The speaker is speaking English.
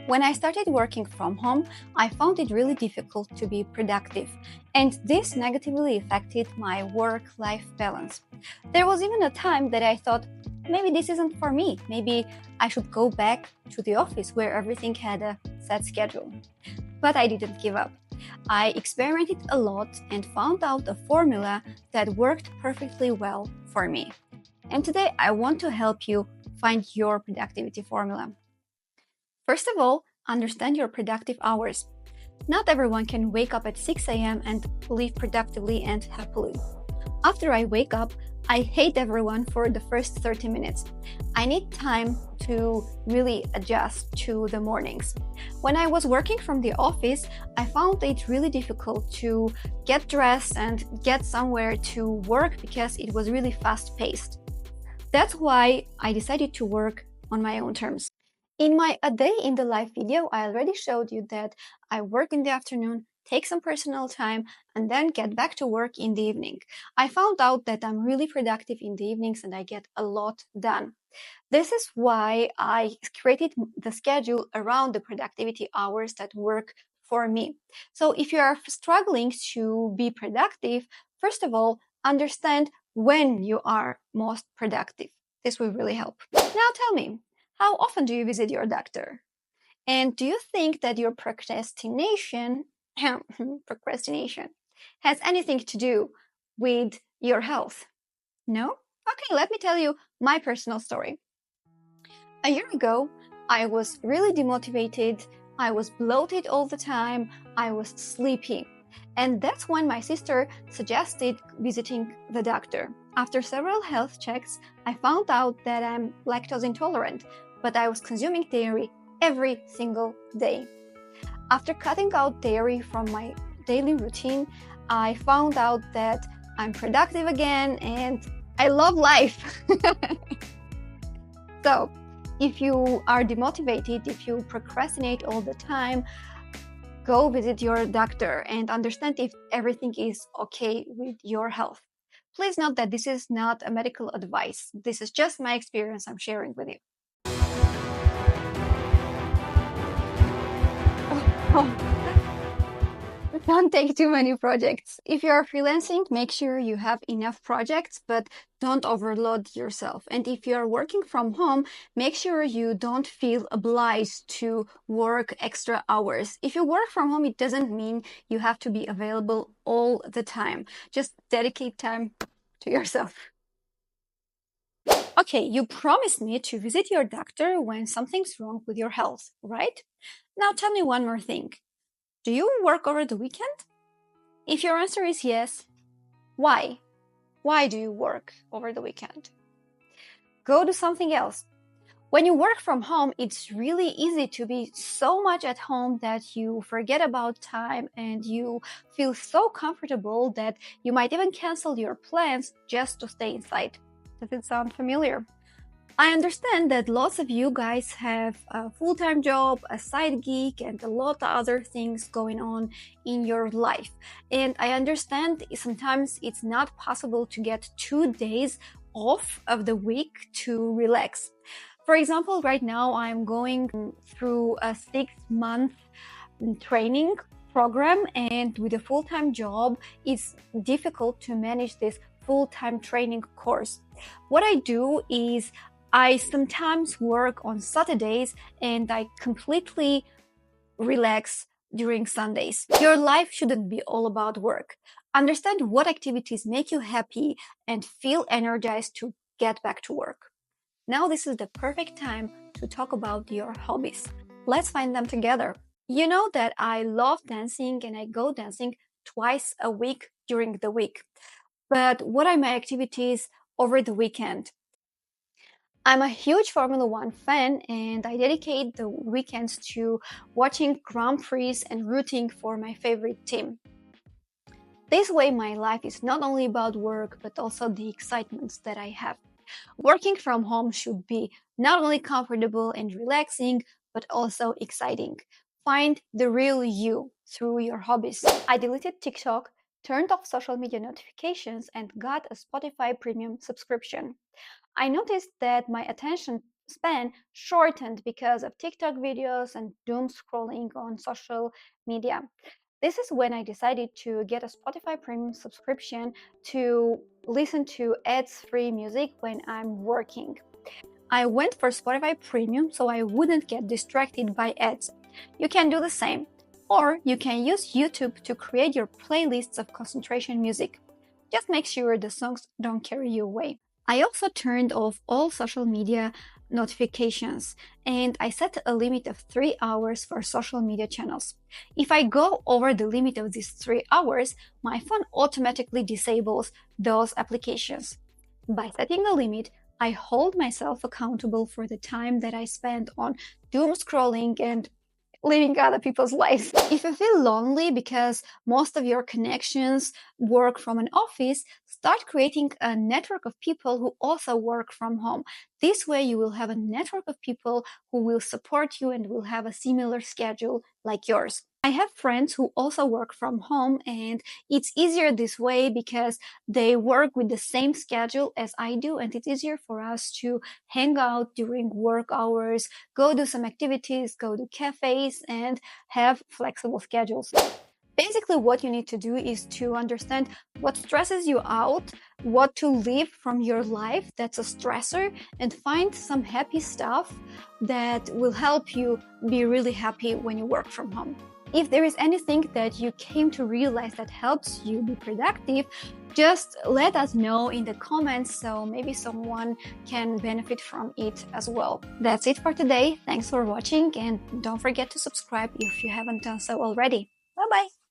When I started working from home, I found it really difficult to be productive, and this negatively affected my work-life balance. There was even a time that I thought, maybe this isn't for me. Maybe I should go back to the office where everything had a set schedule. But I didn't give up. I experimented a lot and found out a formula that worked perfectly well for me. And today I want to help you find your productivity formula. First of all, understand your productive hours. Not everyone can wake up at 6 a.m. and live productively and happily. After I wake up, I hate everyone for the first 30 minutes. I need time to really adjust to the mornings. When I was working from the office, I found it really difficult to get dressed and get somewhere to work because it was really fast-paced. That's why I decided to work on my own terms. In my A Day in the Life video, I already showed you that I work in the afternoon, take some personal time, and then get back to work in the evening. I found out that I'm really productive in the evenings and I get a lot done. This is why I created the schedule around the productivity hours that work for me. So if you are struggling to be productive, first of all, understand when you are most productive. This will really help. Now tell me, how often do you visit your doctor? And do you think that your procrastination has anything to do with your health? No? Okay, let me tell you my personal story. A year ago, I was really demotivated, I was bloated all the time, I was sleepy. And that's when my sister suggested visiting the doctor. After several health checks, I found out that I'm lactose intolerant, but I was consuming dairy every single day. After cutting out dairy from my daily routine, I found out that I'm productive again and I love life. So, if you are demotivated, if you procrastinate all the time, go visit your doctor and understand if everything is okay with your health. Please note that this is not a medical advice. This is just my experience I'm sharing with you. Don't take too many projects. If you are freelancing, make sure you have enough projects, but don't overload yourself. And if you are working from home, make sure you don't feel obliged to work extra hours. If you work from home, it doesn't mean you have to be available all the time. Just dedicate time to yourself. Okay, you promised me to visit your doctor when something's wrong with your health, right? Now tell me one more thing. Do you work over the weekend? If your answer is yes, why? Why do you work over the weekend? Go do something else. When you work from home, it's really easy to be so much at home that you forget about time and you feel so comfortable that you might even cancel your plans just to stay inside. Does it sound familiar? I understand that lots of you guys have a full-time job, a side gig, and a lot of other things going on in your life. And I understand sometimes it's not possible to get 2 days off of the week to relax. For example, right now I'm going through a 6-month training program, and with a full-time job, it's difficult to manage this full-time training course. What I do is I sometimes work on Saturdays and I completely relax during Sundays. Your life shouldn't be all about work. Understand what activities make you happy and feel energized to get back to work. Now this is the perfect time to talk about your hobbies. Let's find them together. You know that I love dancing and I go dancing twice a week during the week. But what are my activities over the weekend? I'm a huge Formula One fan and I dedicate the weekends to watching Grand Prix and rooting for my favorite team. This way my life is not only about work but also the excitements that I have. Working from home should be not only comfortable and relaxing but also exciting. Find the real you through your hobbies. I deleted TikTok, turned off social media notifications, and got a Spotify premium subscription. I noticed that my attention span shortened because of TikTok videos and doom scrolling on social media. This is when I decided to get a Spotify Premium subscription to listen to ads-free music when I'm working. I went for Spotify Premium so I wouldn't get distracted by ads. You can do the same. Or you can use YouTube to create your playlists of concentration music. Just make sure the songs don't carry you away. I also turned off all social media notifications and I set a limit of 3 hours for social media channels. If I go over the limit of these 3 hours, my phone automatically disables those applications. By setting a limit, I hold myself accountable for the time that I spend on doom scrolling and living other people's lives. If you feel lonely because most of your connections work from an office, start creating a network of people who also work from home. This way you will have a network of people who will support you and will have a similar schedule like yours. I have friends who also work from home, and it's easier this way because they work with the same schedule as I do, and it's easier for us to hang out during work hours, go do some activities, go to cafes, and have flexible schedules. Basically, what you need to do is to understand what stresses you out, what to leave from your life that's a stressor, and find some happy stuff that will help you be really happy when you work from home. If there is anything that you came to realize that helps you be productive, just let us know in the comments so maybe someone can benefit from it as well. That's it for today. Thanks for watching and don't forget to subscribe if you haven't done so already. Bye bye.